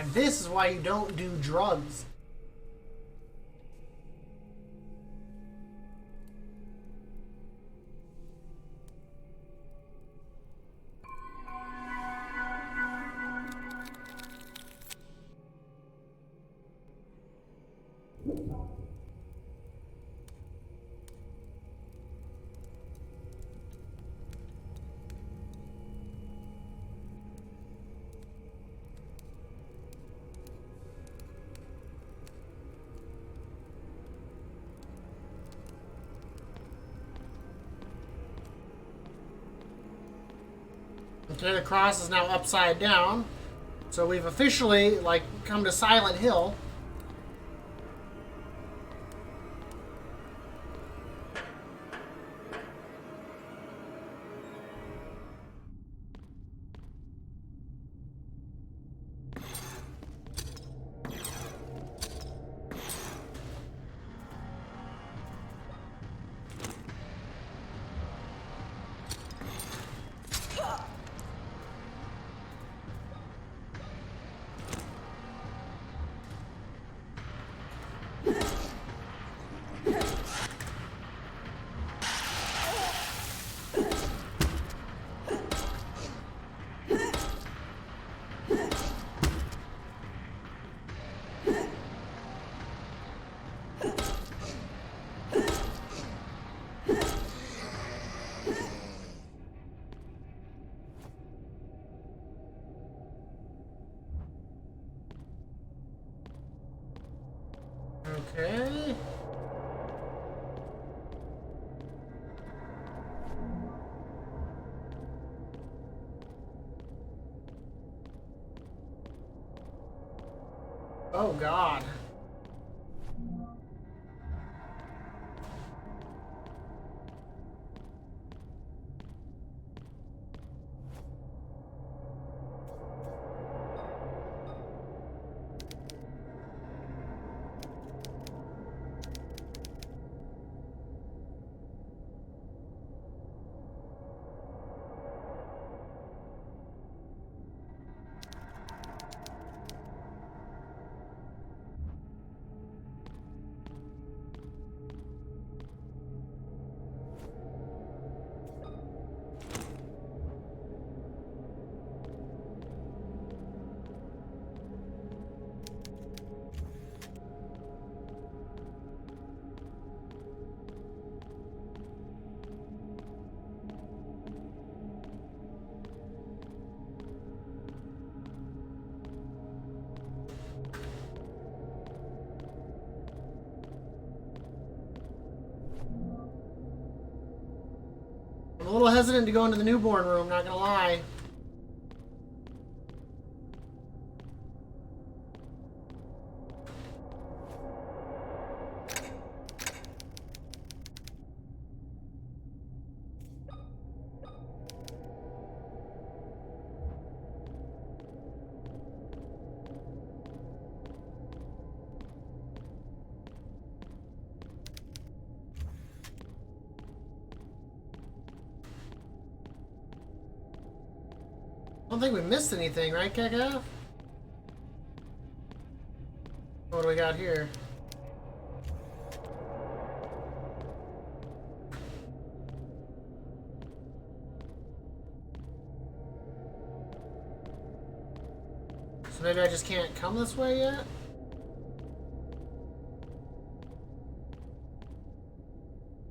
And this is why you don't do drugs. Okay, the cross is now upside down. So we've officially, like, come to Silent Hill. Okay. Oh, God. I'm a little hesitant to go into the newborn room, not gonna lie. I don't think we missed anything, right, Kaka? What do we got here? So maybe I just can't come this way yet?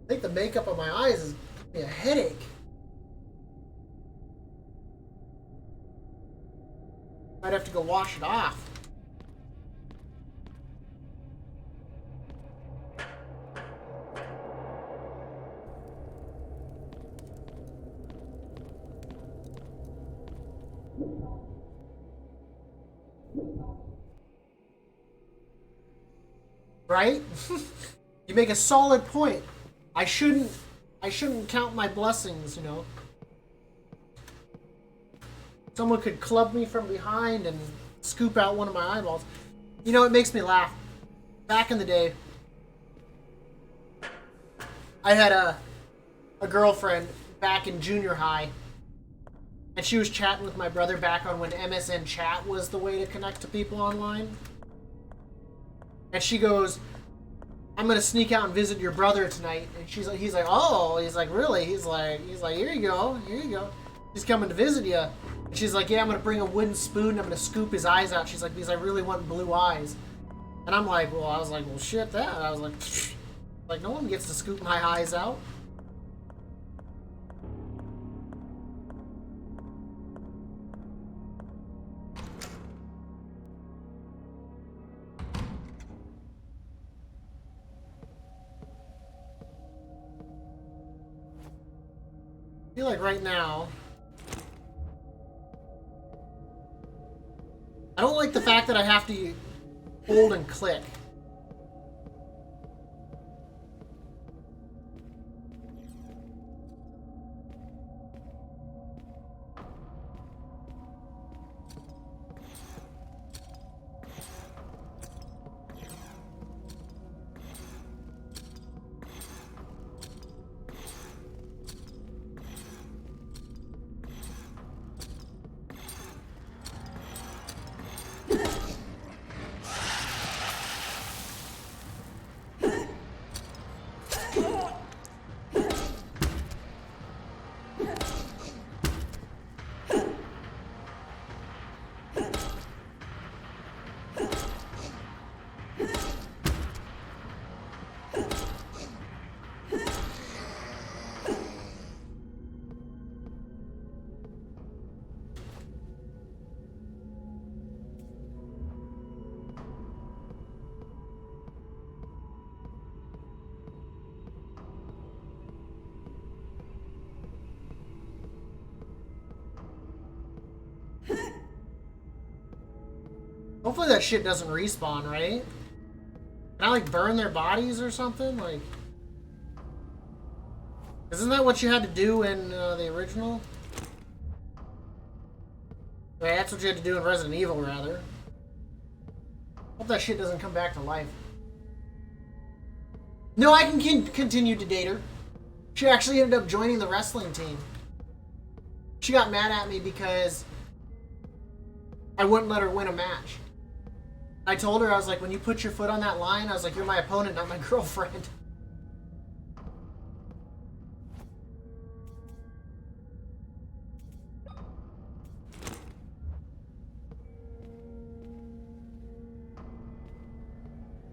I think the makeup on my eyes is giving me a headache. Might have to go wash it off. Right? You make a solid point. I shouldn't count my blessings, you know. Someone could club me from behind and scoop out one of my eyeballs. You know, it makes me laugh. Back in the day, I had a girlfriend back in junior high, And she was chatting with my brother back on when MSN chat was the way to connect to people online. And she goes, I'm gonna sneak out and visit your brother tonight. And he's like, oh, he's like, really? He's like, here you go. He's coming to visit you. And she's like, yeah, I'm gonna bring a wooden spoon and I'm gonna scoop his eyes out. She's like, because I really want blue eyes. And I'm like, well, shit that. I was like, no one gets to scoop my eyes out. I feel like right now, I don't like the fact that I have to hold and click. Hopefully that shit doesn't respawn, right? Can I, like, burn their bodies or something? Like, isn't that what you had to do in the original? Right, that's what you had to do in Resident Evil, rather. Hope that shit doesn't come back to life. No, I can continue to date her. She actually ended up joining the wrestling team. She got mad at me because I wouldn't let her win a match. I told her, I was like, when you put your foot on that line, I was like, you're my opponent, not my girlfriend.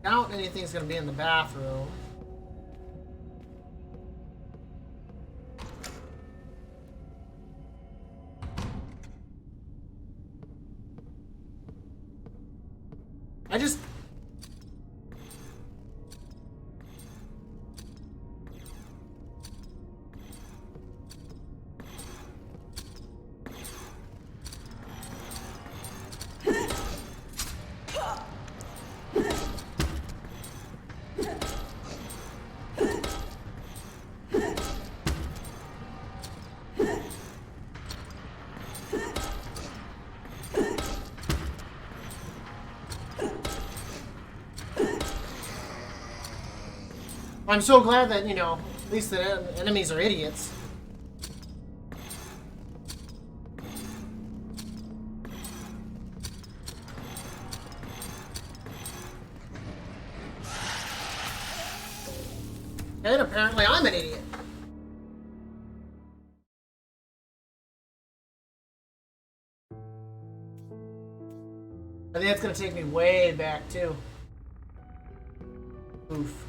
Doubt anything's gonna be in the bathroom. I just... I'm so glad that, you know, at least the enemies are idiots. And apparently I'm an idiot. I think that's gonna take me way back, too. Oof.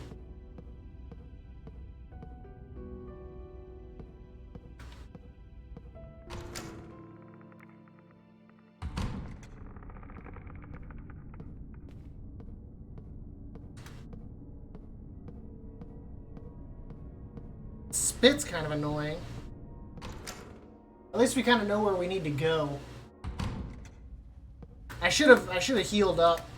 Spit's kind of annoying. At least we kind of know where we need to go. I should have healed up.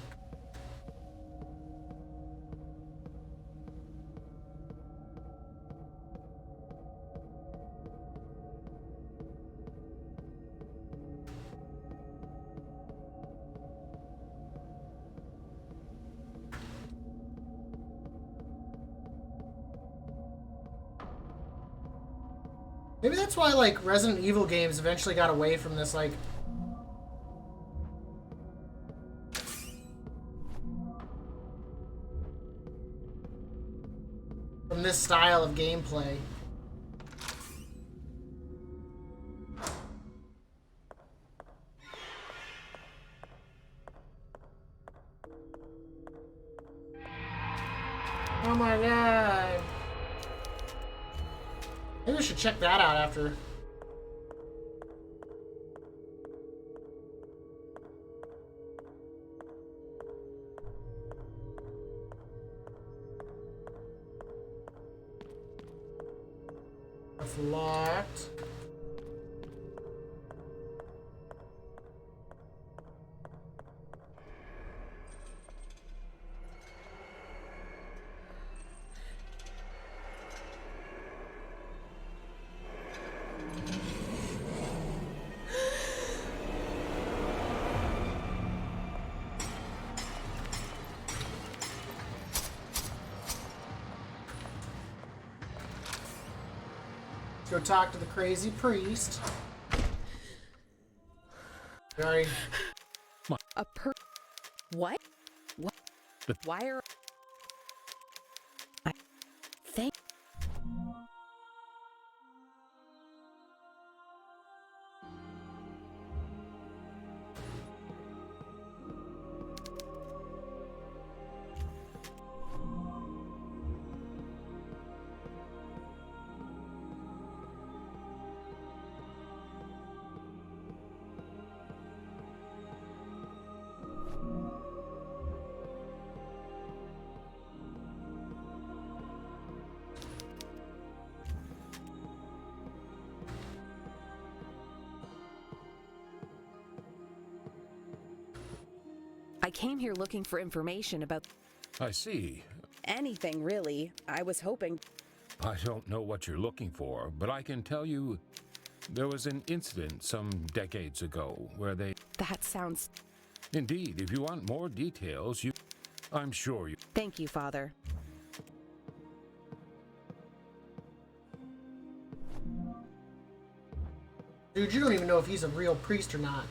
Maybe that's why, like, Resident Evil games eventually got away from this, like... from this style of gameplay. Oh my god. Maybe we should check that out after. It's locked. Go talk to the crazy priest. Sorry. What? What? Why are I think I came here looking for information about I see. anything, really. I was hoping. I don't know what you're looking for, but I can tell you there was an incident some decades ago where they... That sounds. Indeed, if you want more details, I'm sure you... Thank you, Father. Dude, you don't even know if he's a real priest or not.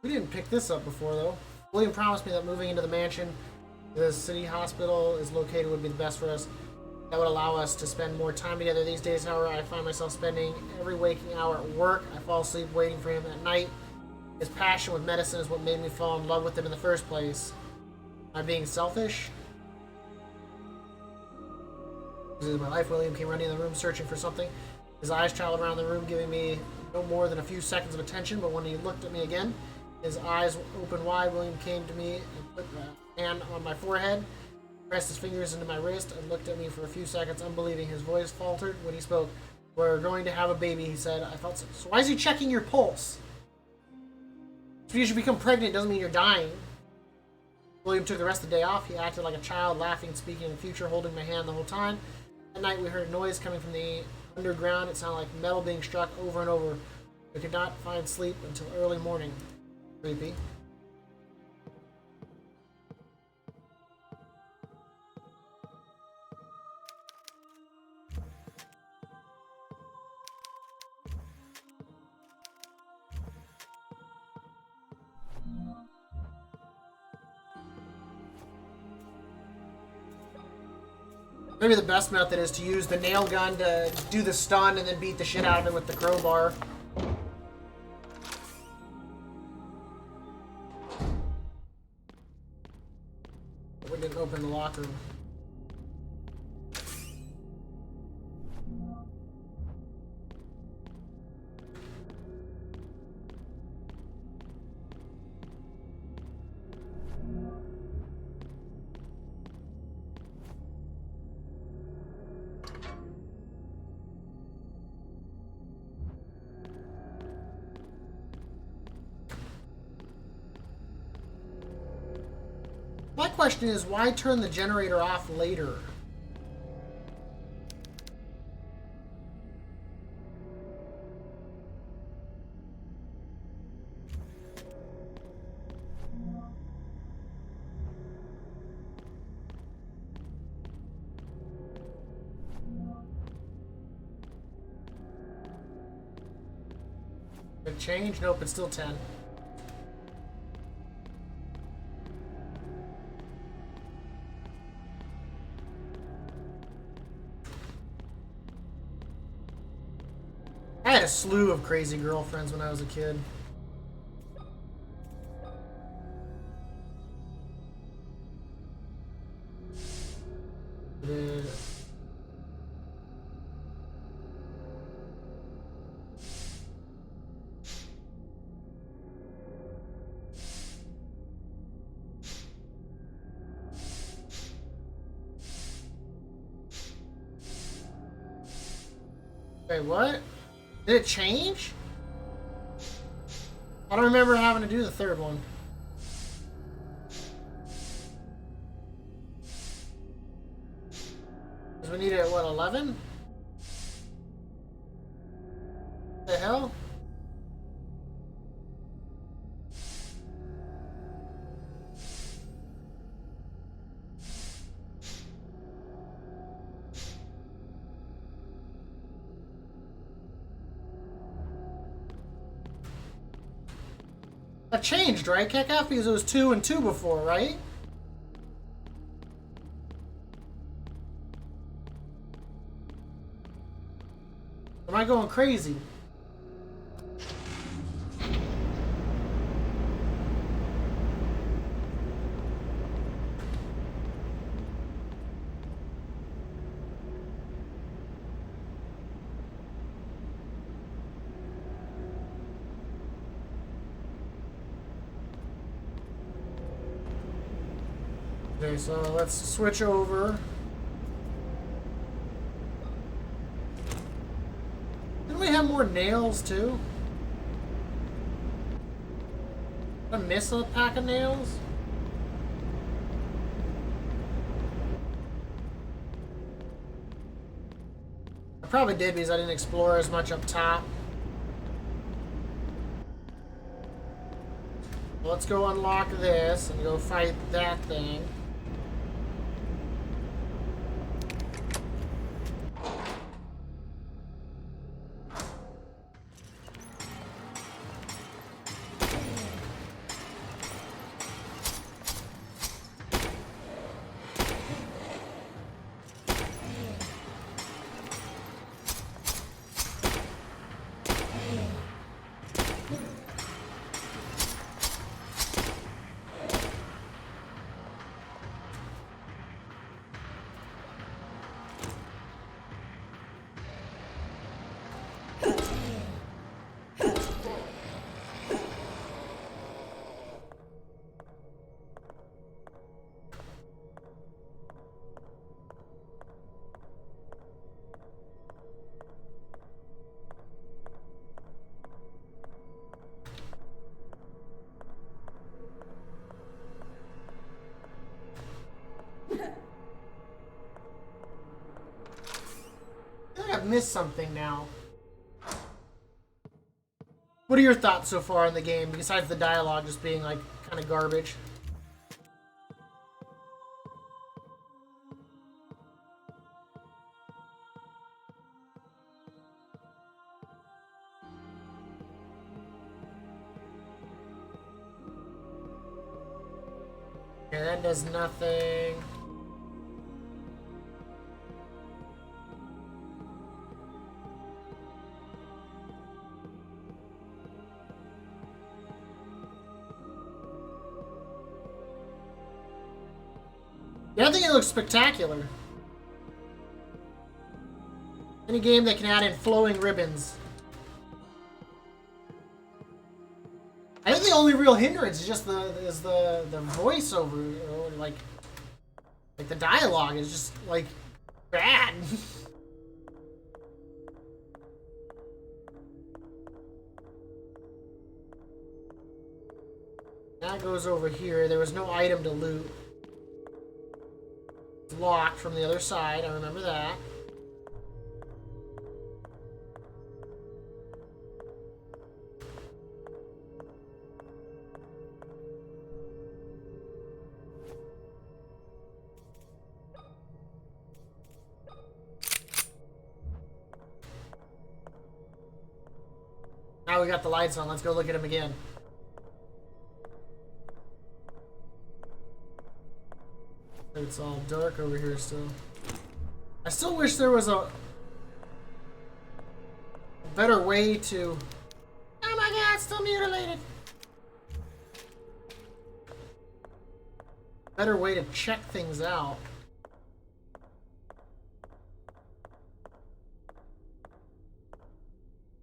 We didn't pick this up before, though. William promised me that moving into the mansion, the city hospital is located, would be the best for us. That would allow us to spend more time together. These days, however, I find myself spending every waking hour at work. I fall asleep waiting for him at night. His passion with medicine is what made me fall in love with him in the first place. Am I being selfish? This is my life. William came running in the room searching for something. His eyes traveled around the room, giving me no more than a few seconds of attention, but when he looked at me again, his eyes opened wide. William came to me and put a hand on my forehead, pressed his fingers into my wrist, and looked at me for a few seconds, unbelieving. His voice faltered when he spoke. "We're going to have a baby," he said. I felt so why is he checking your pulse? If you should become pregnant doesn't mean you're dying. William took the rest of the day off. He acted like a child, laughing and speaking in the future, holding my hand the whole time. At night, we heard a noise coming from the underground. It sounded like metal being struck over and over. We could not find sleep until early morning. Creepy. Maybe the best method is to use the nail gun to do the stun and then beat the shit out of it with the crowbar. We didn't open the locker room. My question is, why turn the generator off later? Did it change? Nope, it's still 10. I had a slew of crazy girlfriends when I was a kid. Wait, what? Did it change? I don't remember having to do the third one. Because we need it at what, 11? What the hell? That changed, right, Kickoff? Because it was 2 and 2 before, right? Am I going crazy? Okay, so let's switch over. Didn't we have more nails too? Did I miss a pack of nails? I probably did because I didn't explore as much up top. Well, let's go unlock this and go fight that thing. I've missed something now. What are your thoughts so far in the game, besides the dialogue just being like kind of garbage? Okay, that does nothing. Yeah, I think it looks spectacular. Any game that can add in flowing ribbons. I think the only real hindrance is just the voiceover, you know, like the dialogue is just like bad. That goes over here. There was no item to loot. It's locked from the other side. I remember that. now we got the lights on. Let's go look at him again. It's all dark over here still. I still wish there was a better way to... Oh my god, it's still mutilated! Better way to check things out.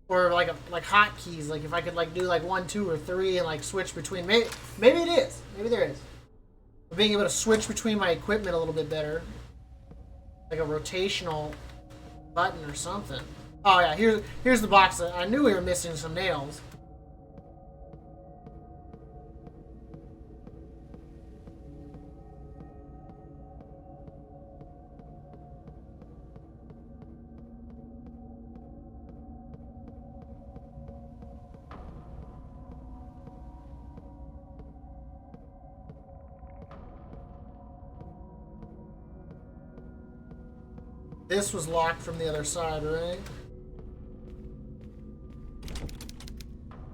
Or like hotkeys, like if I could like do like 1, 2, or 3 and like switch between. Maybe it is. Maybe there is. But being able to switch between my equipment a little bit better. Like a rotational button or something. Oh yeah, here's the box. I knew we were missing some nails. This was locked from the other side, right?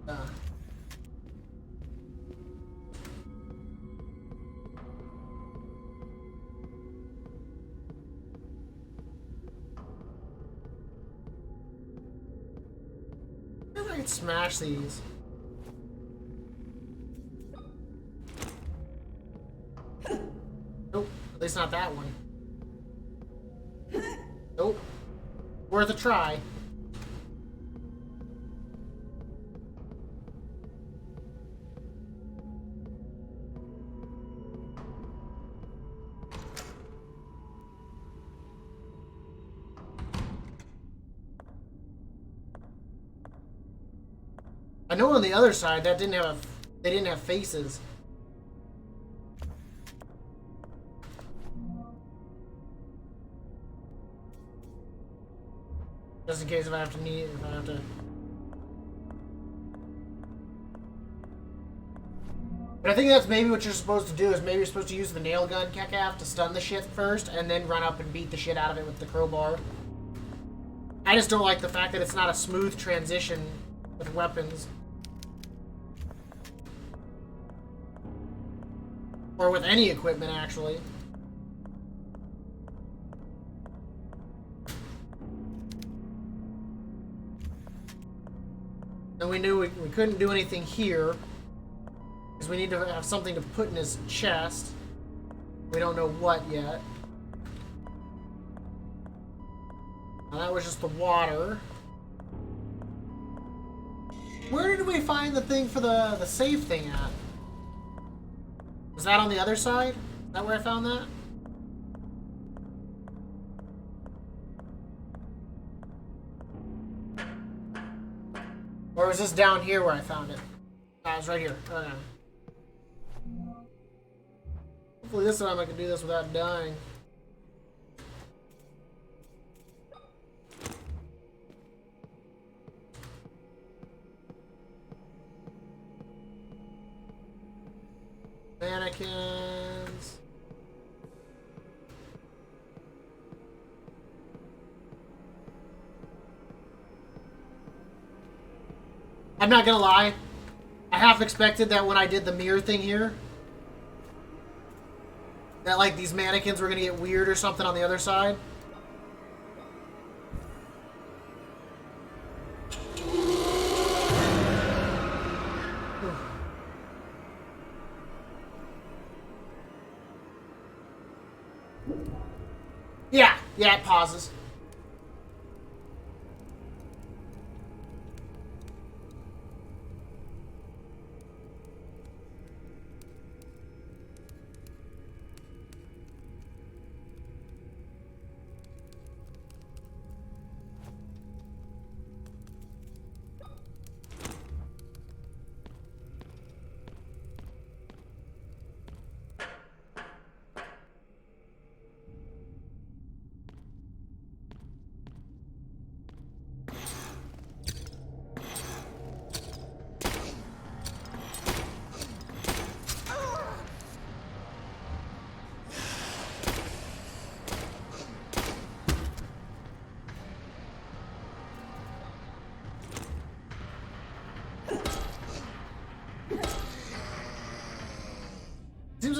I wonder if I could smash these. Nope, at least not that one. Nope. Worth a try. I know on the other side that didn't have they didn't have faces. Just in case if I have to. But I think that's maybe what you're supposed to do, is maybe you're supposed to use the nail gun, Kor&Dab, to stun the shit first, and then run up and beat the shit out of it with the crowbar. I just don't like the fact that it's not a smooth transition with weapons. Or with any equipment, actually. And we knew we couldn't do anything here, because we need to have something to put in his chest. We don't know what yet. Now that was just the water. Where did we find the thing for the safe thing at? Was that on the other side? Is that where I found that? Or was this down here where I found it? Ah, it's right here. Okay. Hopefully this time I can do this without dying. Mannequins. I'm not gonna lie, I half expected that when I did the mirror thing here, that like these mannequins were gonna get weird or something on the other side. Yeah, it pauses.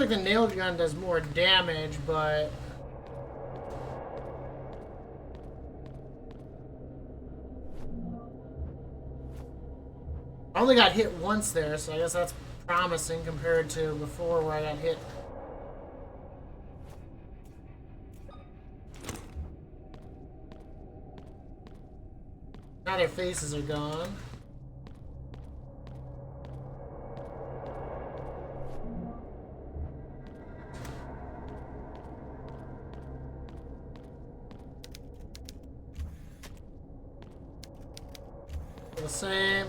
like the nail gun does more damage, but... I only got hit once there, so I guess that's promising compared to before where I got hit. Now their faces are gone. The same.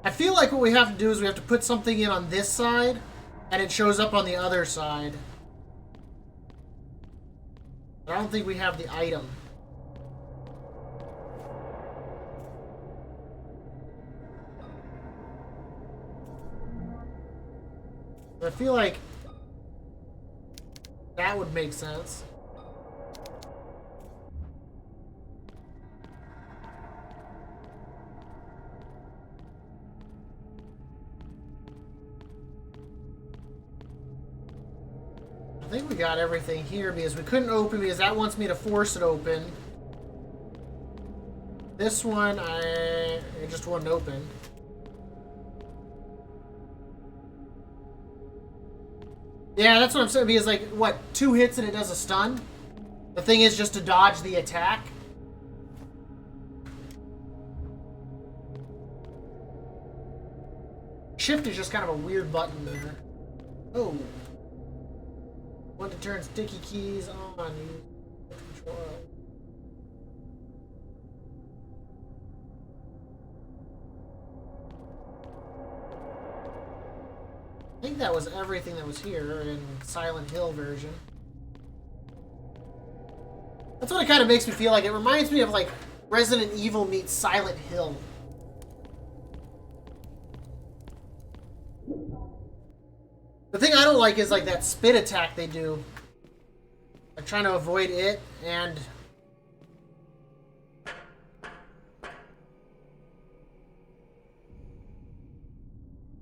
I feel like what we have to do is we have to put something in on this side, and it shows up on the other side. I don't think we have the item. I feel like that would make sense. I think we got everything here because we couldn't open because that wants me to force it open. This one, it just wouldn't open. Yeah, that's what I'm saying, because like, what, 2 hits and it does a stun? The thing is just to dodge the attack? Shift is just kind of a weird button there. Oh. Want to turn sticky keys on. Use control. I think that was everything that was here in Silent Hill version. That's what it kind of makes me feel like. It reminds me of like Resident Evil meets Silent Hill. The thing I don't like is like that spit attack they do. I'm trying to avoid it and...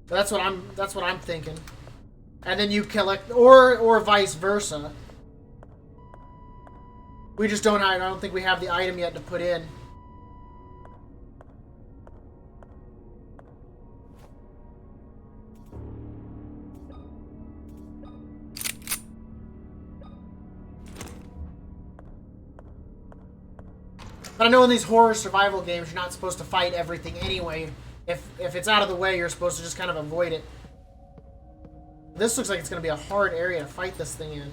That's what I'm thinking. And then you collect, or vice versa. We just don't. I don't think we have the item yet to put in. But I know in these horror survival games, you're not supposed to fight everything anyway. If it's out of the way, you're supposed to just kind of avoid it. This looks like it's going to be a hard area to fight this thing in.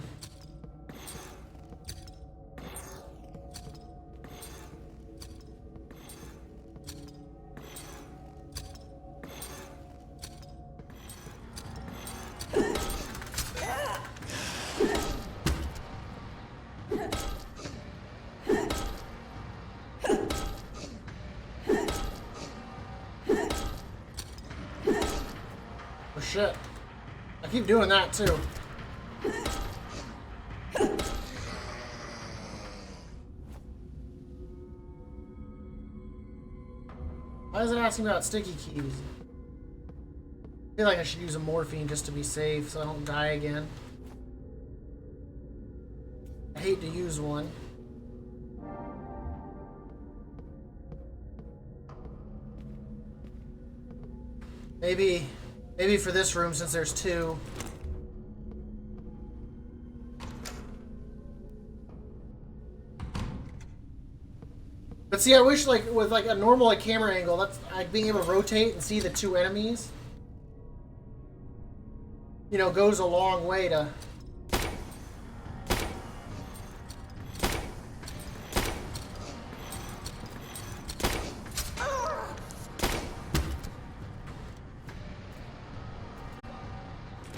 Shit. I keep doing that too. Why is it asking about sticky keys? I feel like I should use a morphine just to be safe so I don't die again. I hate to use one. Maybe for this room, since there's 2. But see, I wish like with like a normal like camera angle, that's like being able to rotate and see the 2 enemies. You know, goes a long way to